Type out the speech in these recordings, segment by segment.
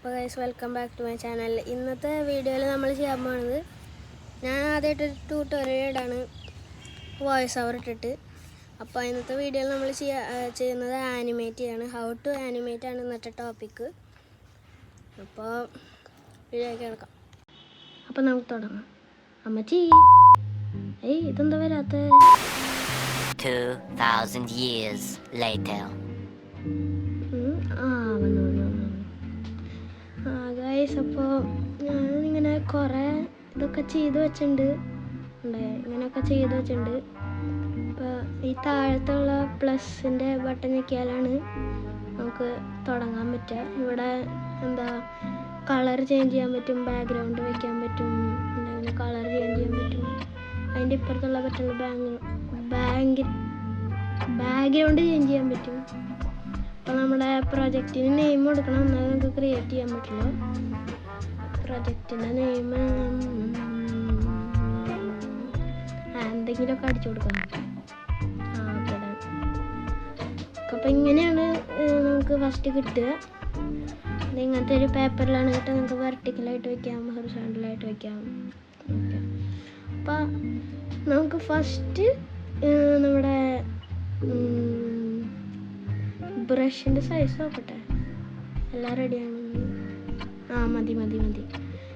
അപ്പോൾ guys welcome back to my channel. ഇന്നത്തെ വീഡിയോയിൽ നമ്മൾ ചെയ്യാൻ പോകുന്നത് ഞാൻ ആദ്യമായിട്ടൊരു ട്യൂട്ടോറിയലാണ് വോയിസ് ഓവർ ഇട്ടിട്ട്. അപ്പോൾ ഇന്നത്തെ വീഡിയോയിൽ നമ്മൾ ചെയ്യുന്നത് ആനിമേറ്റ് ചെയ്യാണ്. ഹൗ ടു ആനിമേറ്റ് ആണ് ഇന്നത്തെ ടോപ്പിക്ക്. അപ്പോൾ വീഡിയോയ്ക്ക് കിടക്കാം. അപ്പോൾ നമുക്ക് തുടങ്ങാം. അമ്മച്ചി ഇതെന്താ വരാത്ത? 2000 years later. ഗൈസ് അപ്പോൾ ഞാനിങ്ങനെ കുറേ ഇതൊക്കെ ചെയ്ത് വെച്ചിട്ടുണ്ട്. ഇങ്ങനെയൊക്കെ ചെയ്ത് വെച്ചിട്ടുണ്ട്. അപ്പോൾ ഈ താഴത്തുള്ള പ്ലസിൻ്റെ ബട്ടൺ ഞെക്കിയാലാണ് നമുക്ക് തുടങ്ങാൻ പറ്റുക. ഇവിടെ എന്താ കളർ ചേഞ്ച് ചെയ്യാൻ പറ്റും, ബാക്ക്ഗ്രൗണ്ട് വയ്ക്കാൻ പറ്റും, പിന്നെ കളർ ചേഞ്ച് ചെയ്യാൻ പറ്റും. അതിൻ്റെ ഇപ്പുറത്തുള്ള ബട്ടണിൽ ബാക്ക്ഗ്രൗണ്ട് ചേഞ്ച് ചെയ്യാൻ പറ്റും. അപ്പോൾ നമ്മുടെ പ്രൊജക്റ്റിന് നെയിം കൊടുക്കണം, എന്നാലും നമുക്ക് ക്രിയേറ്റ് ചെയ്യാൻ പറ്റുള്ളൂ. പ്രൊജക്റ്റിൻ്റെ നെയിം എന്തെങ്കിലുമൊക്കെ അടിച്ചു കൊടുക്കണം. ഓക്കെ. അപ്പോൾ ഇങ്ങനെയാണ് നമുക്ക് ഫസ്റ്റ് കിട്ടുക. ഇങ്ങനത്തെ ഒരു പേപ്പറിലാണ് കിട്ടുക. നമുക്ക് വെർട്ടിക്കലായിട്ട് വയ്ക്കാം, ഹൊറിസോണ്ടലായിട്ട് വയ്ക്കാം. ഓക്കെ. അപ്പോൾ നമുക്ക് ഫസ്റ്റ് നമ്മുടെ ബ്രഷിൻ്റെ സൈസ് നോക്കട്ടെ, എല്ലാം റെഡിയാണ്. മതി.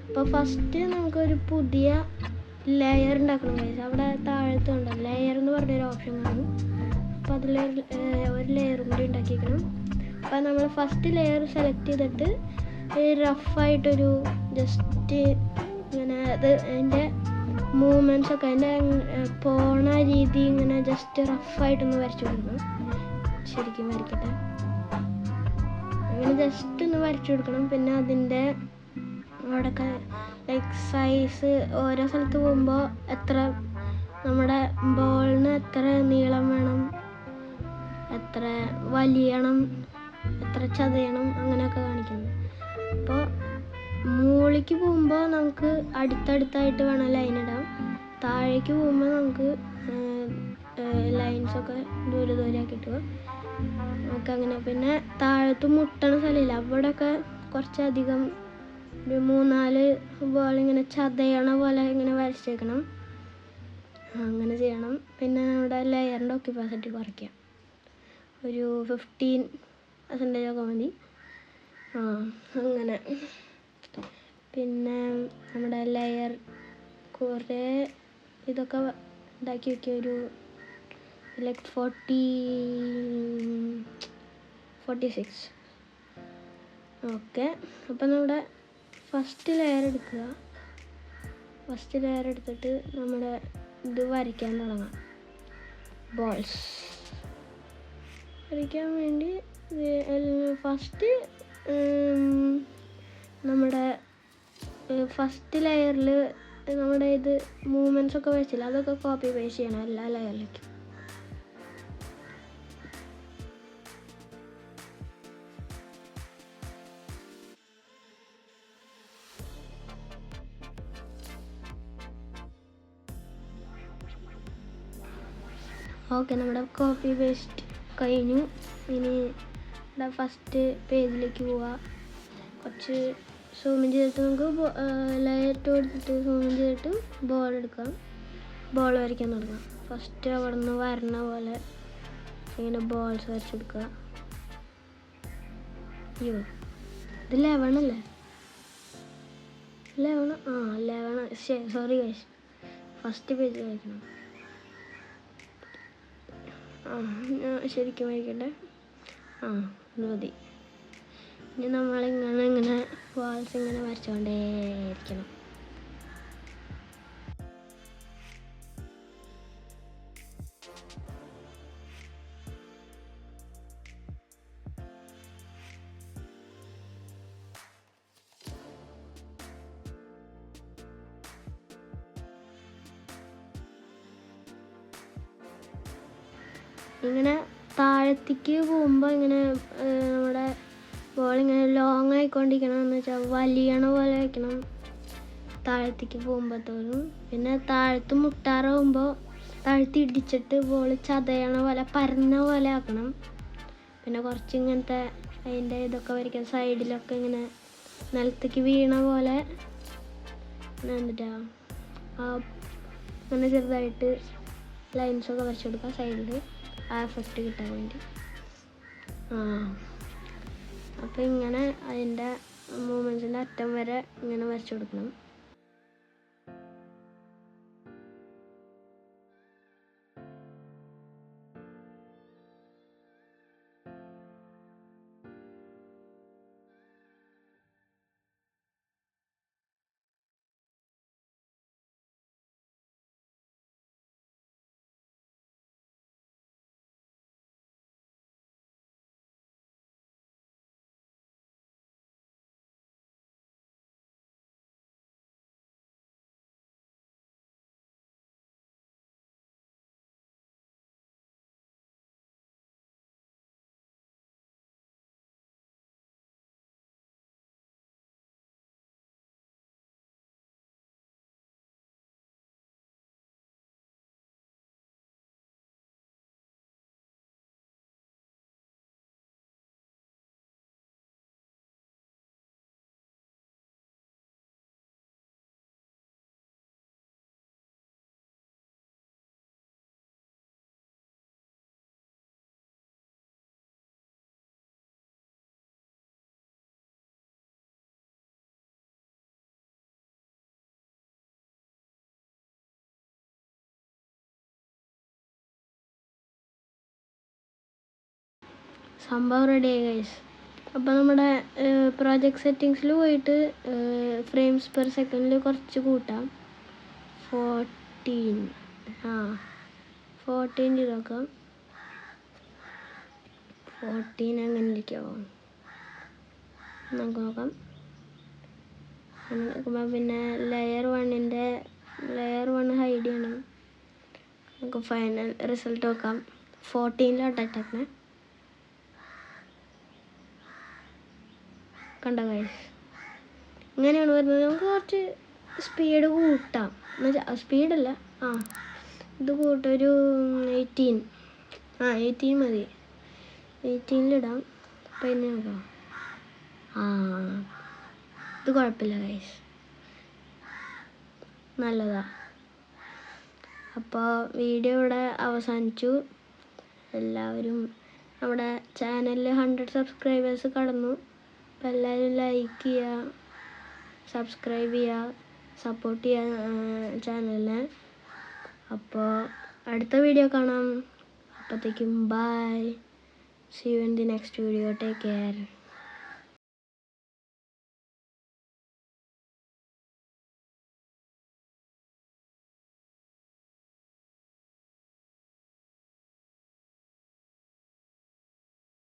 അപ്പോൾ ഫസ്റ്റ് നമുക്കൊരു പുതിയ ലെയർ ഉണ്ടാക്കണം ഗൈസ്. അവിടെ താഴത്തുണ്ട് ലെയർ എന്ന് പറഞ്ഞൊരു ഓപ്ഷൻ കാണും. അപ്പോൾ അതിൽ ഒരു ലെയറും കൂടി ഉണ്ടാക്കിക്കണം. അപ്പോൾ നമ്മൾ ഫസ്റ്റ് ലെയർ സെലക്ട് ചെയ്തിട്ട് റഫായിട്ടൊരു ജസ്റ്റ് ഇങ്ങനെ അതിൻ്റെ മൂവ്മെൻറ്റ്സൊക്കെ അതിൻ്റെ പോണ രീതി ഇങ്ങനെ ജസ്റ്റ് റഫായിട്ടൊന്ന് വരച്ചു കൊടുക്കണം. ശരിക്കും വരയ്ക്കട്ടെ, അങ്ങനെ ജസ്റ്റ് ഒന്ന് വരച്ചു കൊടുക്കണം. പിന്നെ അതിൻ്റെ അവിടെയൊക്കെ ലൈക്ക് സൈസ് ഓരോ സ്ഥലത്ത് പോകുമ്പോൾ എത്ര നമ്മുടെ ബോളിന് എത്ര നീളം വേണം, എത്ര വലിയണം, എത്ര ചതയണം, അങ്ങനെയൊക്കെ കാണിക്കുന്നത്. അപ്പോൾ മുകളിലേക്ക് പോകുമ്പോൾ നമുക്ക് അടുത്തടുത്തായിട്ട് വേണം ലൈൻ ഇടാം. താഴേക്ക് പോകുമ്പോൾ നമുക്ക് ലൈൻസൊക്കെ ദൂരയാക്കിയിട്ട് നമുക്ക് അങ്ങനെ. പിന്നെ താഴത്ത് മുട്ടണ സ്ഥലമില്ല, അവിടെയൊക്കെ കുറച്ചധികം ഒരു 3-4 ബോൾ ഇങ്ങനെ ചതയണ പോലെ ഇങ്ങനെ വരച്ചേക്കണം. അങ്ങനെ ചെയ്യണം. പിന്നെ നമ്മുടെ ലെയറിൻ്റെ ഒക്യുപ്പാസിറ്റി കുറയ്ക്കാം, ഒരു 15% ഒക്കെ മതി. അങ്ങനെ. പിന്നെ നമ്മുടെ ലെയർ കുറേ ഇതൊക്കെ ഇതാക്കി വയ്ക്കുക, ഒരു ലൈക്ക് 46. ഓക്കെ. അപ്പോൾ നമ്മുടെ ഫസ്റ്റ് ലെയർ എടുക്കുക. ഫസ്റ്റ് ലെയർ എടുത്തിട്ട് നമ്മുടെ ഇത് വരയ്ക്കാൻ തുടങ്ങാം. ബോൾസ് വരയ്ക്കാൻ വേണ്ടി ഫസ്റ്റ് നമ്മുടെ ഫസ്റ്റ് ലെയറിൽ നമ്മുടെ ഇത് മൂവ്മെൻറ്റ്സ് ഒക്കെ വെച്ചില്ല, അതൊക്കെ കോപ്പി പേസ്റ്റ് ചെയ്യണം എല്ലാ ലെയറിലേക്കും. ഓക്കെ, നമ്മുടെ കോപ്പി പേസ്റ്റ് കഴിഞ്ഞു. ഇനി ഇവിടെ ഫസ്റ്റ് പേജിലേക്ക് പോവുക. കുറച്ച് സൂമിൻ ചെയ്തിട്ട് നമുക്ക് ലെയർ കൊടുത്തിട്ട് സൂമിൻ ചെയ്തിട്ട് ബോൾ എടുക്കാം. ബോൾ വരയ്ക്കാൻ തുടങ്ങാം. ഫസ്റ്റ് അവിടെ നിന്ന് വരണ പോലെ ഇങ്ങനെ ബോൾസ് വരച്ചെടുക്കുക. ഇത് 11 അല്ലേ? 11 സോറി ഗൈസ്, ഫസ്റ്റ് പേജ് വരയ്ക്കണം. ശരിക്കും വരയ്ക്കട്ടെ. ഇത് മതി. ഇനി നമ്മളിങ്ങനെ വാൾസ് ഇങ്ങനെ വരച്ചുകൊണ്ടേയിരിക്കണം. ഇങ്ങനെ താഴത്തേക്ക് പോകുമ്പോൾ ഇങ്ങനെ നമ്മുടെ ബോൾ ഇങ്ങനെ ലോങ് ആയിക്കൊണ്ടിരിക്കണം, എന്ന് വെച്ചാൽ വലിയണ പോലെ വയ്ക്കണം താഴത്തേക്ക് പോകുമ്പോഴത്തോളും. പിന്നെ താഴത്ത് മുട്ടാറാകുമ്പോൾ താഴത്ത് ഇടിച്ചിട്ട് ബോൾ ചതയണ പോലെ പരന്ന പോലെ ആക്കണം. പിന്നെ കുറച്ച് ഇങ്ങനത്തെ അതിൻ്റെ ഇതൊക്കെ വരയ്ക്കാൻ സൈഡിലൊക്കെ ഇങ്ങനെ നിലത്തേക്ക് വീണ പോലെ എന്നിട്ടാ അങ്ങനെ ചെറുതായിട്ട് ലൈൻസൊക്കെ വരച്ചു കൊടുക്കുക സൈഡിൽ, ആ എഫക്റ്റ് കിട്ടാൻ വേണ്ടി. അപ്പോൾ ഇങ്ങനെ അതിൻ്റെ മൂമെൻറ്റ്സിൻ്റെ അറ്റം വരെ ഇങ്ങനെ വരച്ചു കൊടുക്കണം. സംഭവം റെഡിയായി ഗൈസ്. അപ്പോൾ നമ്മുടെ പ്രോജക്റ്റ് സെറ്റിങ്സിൽ പോയിട്ട് ഫ്രെയിംസ് പെർ സെക്കൻഡിൽ കുറച്ച് കൂട്ടാം. 14 ചെയ്ത് നോക്കാം. 14 അങ്ങനെ ഇരിക്കാമോ നമുക്ക് നോക്കാം. നോക്കുമ്പോൾ പിന്നെ ലെയർ 1 ഹൈഡ് ചെയ്യണം. നമുക്ക് ഫൈനൽ റിസൾട്ട് നോക്കാം. 14 കണ്ട ഗൈസ്, ഇങ്ങനെയാണ് വരുന്നത്. നമുക്ക് കുറച്ച് സ്പീഡ് കൂട്ടാം, എന്നുവെച്ചാൽ സ്പീഡല്ല, ഇത് കൂട്ടാം. ഒരു 18 മതി. 18-ലിടാം. പിന്നെ നോക്കാം. ഇത് കുഴപ്പമില്ല ഗൈസ്, നല്ലതാ. അപ്പോൾ വീഡിയോ ഇവിടെ അവസാനിച്ചു. എല്ലാവരും നമ്മുടെ ചാനലിൽ 100 സബ്സ്ക്രൈബേഴ്സ് കടന്നു. അപ്പോൾ എല്ലാവരും ലൈക്ക് ചെയ്യുക, സബ്സ്ക്രൈബ് ചെയ്യുക, സപ്പോർട്ട് ചെയ്യുക ചാനലിനെ. അപ്പോൾ അടുത്ത വീഡിയോ കാണാം. അപ്പോഴത്തേക്കും by. See you in the next video. Take care.